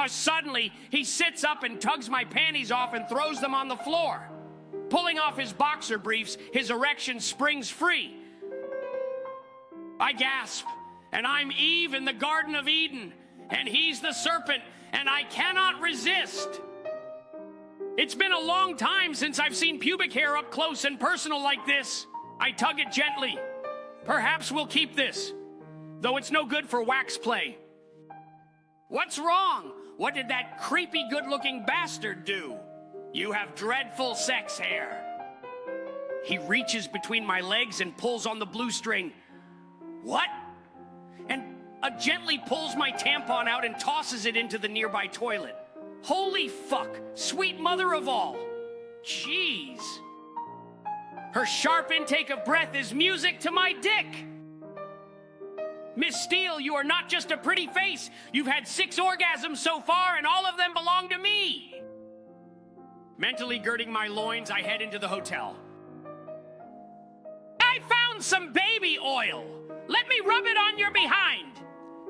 Suddenly, he sits up and tugs my panties off and throws them on the floor. Pulling off his boxer briefs, his erection springs free. I gasp, and I'm Eve in the Garden of Eden, and he's the serpent, and I cannot resist. It's been a long time since I've seen pubic hair up close and personal like this. I tug it gently. Perhaps we'll keep this, though it's no good for wax play. What's wrong? What did that creepy good-looking bastard do? You have dreadful sex hair. He reaches between my legs and pulls on the blue string. What? And gently pulls my tampon out and tosses it into the nearby toilet. Holy fuck, sweet mother of all. Jeez. Her sharp intake of breath is music to my dick. Miss Steele, you are not just a pretty face. You've had 6 orgasms so far, and all of them belong to me. Mentally girding my loins, I head into the hotel. I found some baby oil. Let me rub it on your behind.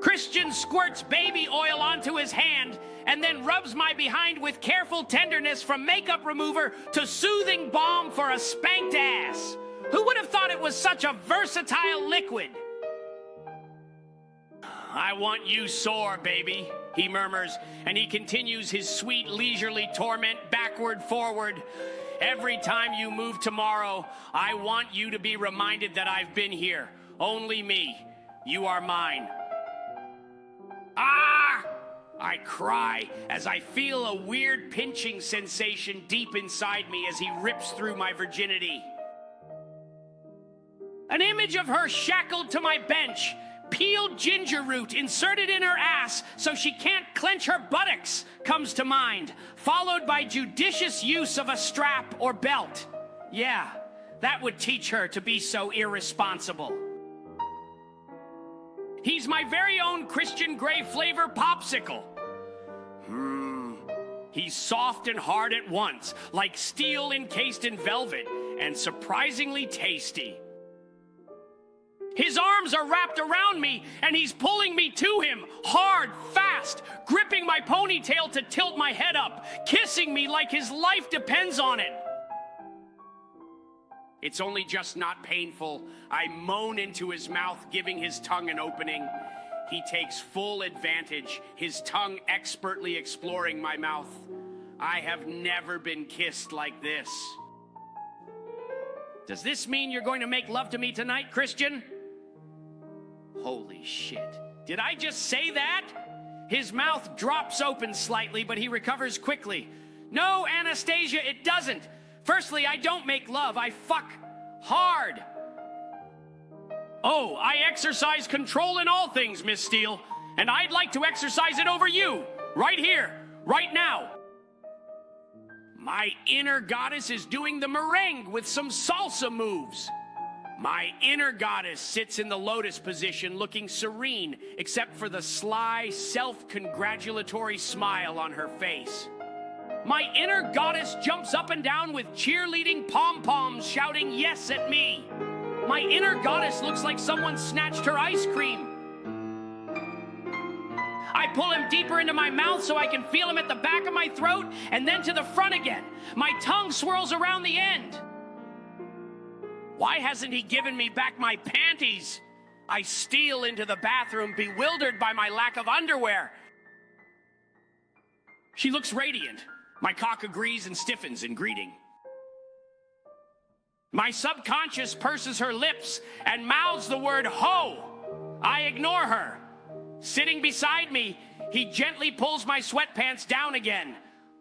Christian squirts baby oil onto his hand and then rubs my behind with careful tenderness from makeup remover to soothing balm for a spanked ass. Who would have thought it was such a versatile liquid? I want you sore, baby, he murmurs, and he continues his sweet, leisurely torment backward, forward. Every time you move tomorrow, I want you to be reminded that I've been here. Only me. You are mine. Ah! I cry as I feel a weird pinching sensation deep inside me as he rips through my virginity. An image of her shackled to my bench, peeled ginger root inserted in her ass so she can't clench her buttocks comes to mind, followed by judicious use of a strap or belt. Yeah, that would teach her to be so irresponsible. He's my very own Christian Grey flavor popsicle. He's soft and hard at once, like steel encased in velvet, and surprisingly tasty. His arms are wrapped around me, and he's pulling me to him, hard, fast, gripping my ponytail to tilt my head up, kissing me like his life depends on it. It's only just not painful. I moan into his mouth, giving his tongue an opening. He takes full advantage, his tongue expertly exploring my mouth. I have never been kissed like this. Does this mean you're going to make love to me tonight, Christian? Holy shit. Did I just say that? His mouth drops open slightly, but he recovers quickly. No, Anastasia, it doesn't. Firstly, I don't make love. I fuck hard. Oh, I exercise control in all things, Miss Steele, and I'd like to exercise it over you, right here, right now. My inner goddess is doing the merengue with some salsa moves. My inner goddess sits in the lotus position looking serene, except for the sly, self-congratulatory smile on her face. My inner goddess jumps up and down with cheerleading pom-poms shouting yes at me. My inner goddess looks like someone snatched her ice cream. I pull him deeper into my mouth so I can feel him at the back of my throat and then to the front again. My tongue swirls around the end. Why hasn't he given me back my panties? I steal into the bathroom, bewildered by my lack of underwear. She looks radiant. My cock agrees and stiffens in greeting. My subconscious purses her lips and mouths the word ho. I ignore her. Sitting beside me, he gently pulls my sweatpants down again.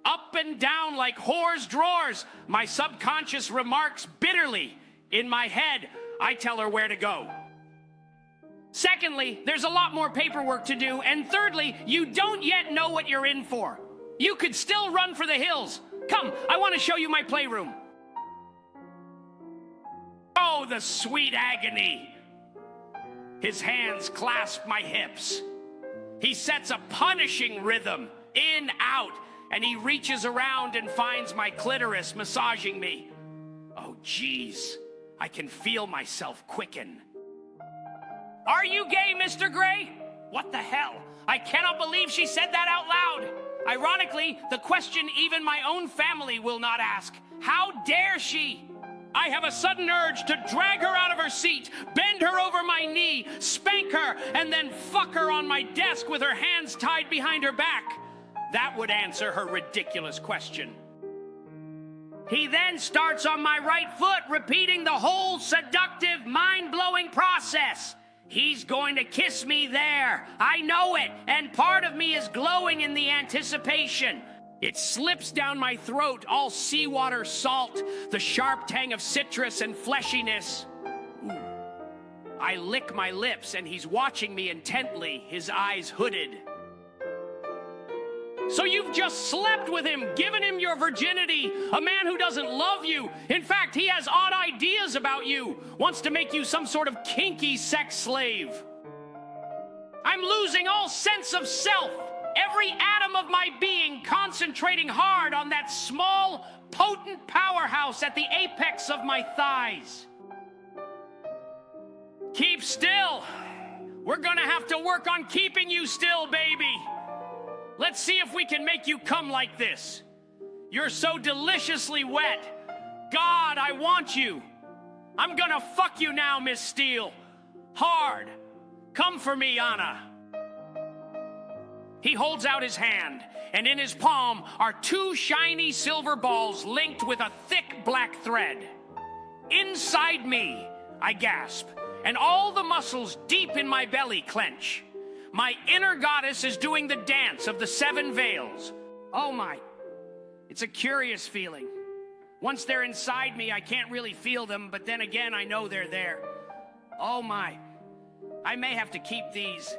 Up and down like whore's drawers, my subconscious remarks bitterly. In my head, I tell her where to go. Secondly, there's a lot more paperwork to do. And thirdly, you don't yet know what you're in for. You could still run for the hills. Come, I want to show you my playroom. Oh, the sweet agony. His hands clasp my hips. He sets a punishing rhythm, in, out, and he reaches around and finds my clitoris massaging me. Oh, geez, I can feel myself quicken. Are you gay, Mr. Gray? What the hell? I cannot believe she said that out loud. Ironically, the question even my own family will not ask. How dare she? I have a sudden urge to drag her out of her seat, bend her over my knee, spank her, and then fuck her on my desk with her hands tied behind her back. That would answer her ridiculous question. He then starts on my right foot, repeating the whole seductive, mind-blowing process. He's going to kiss me there. I know it, and part of me is glowing in the anticipation. It slips down my throat, all seawater salt, the sharp tang of citrus and fleshiness. Ooh. I lick my lips, and he's watching me intently, his eyes hooded. So you've just slept with him, given him your virginity, a man who doesn't love you. In fact, he has odd ideas about you, wants to make you some sort of kinky sex slave. I'm losing all sense of self, every atom of my being concentrating hard on that small, potent powerhouse at the apex of my thighs. Keep still. We're gonna have to work on keeping you still, baby. Let's see if we can make you come like this. You're so deliciously wet. God, I want you. I'm gonna fuck you now, Miss Steele. Hard. Come for me, Anna. He holds out his hand, and in his palm are two shiny silver balls linked with a thick black thread. Inside me, I gasp, and all the muscles deep in my belly clench. My inner goddess is doing the dance of the 7 veils. Oh my, it's a curious feeling. Once they're inside me, I can't really feel them, but then again, I know they're there. Oh my, I may have to keep these.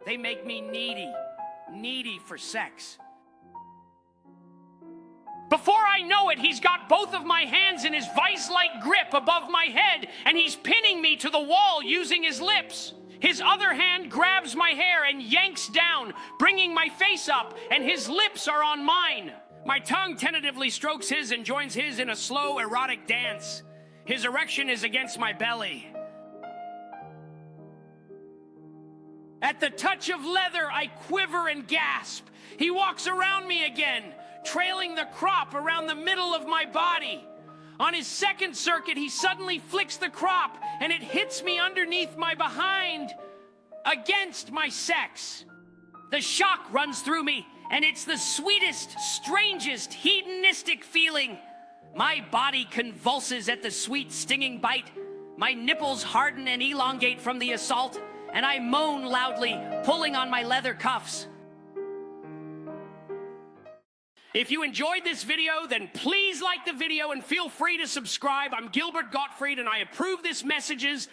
They make me needy for sex. Before I know it, he's got both of my hands in his vice-like grip above my head, and he's pinning me to the wall using his lips. His other hand grabs my hair and yanks down, bringing my face up, and his lips are on mine. My tongue tentatively strokes his and joins his in a slow, erotic dance. His erection is against my belly. At the touch of leather, I quiver and gasp. He walks around me again, trailing the crop around the middle of my body. On his second circuit, he suddenly flicks the crop, and it hits me underneath my behind, against my sex. The shock runs through me, and it's the sweetest, strangest, hedonistic feeling. My body convulses at the sweet, stinging bite. My nipples harden and elongate from the assault, and I moan loudly, pulling on my leather cuffs. If you enjoyed this video, then please like the video and feel free to subscribe. I'm Gilbert Gottfried, and I approve this message's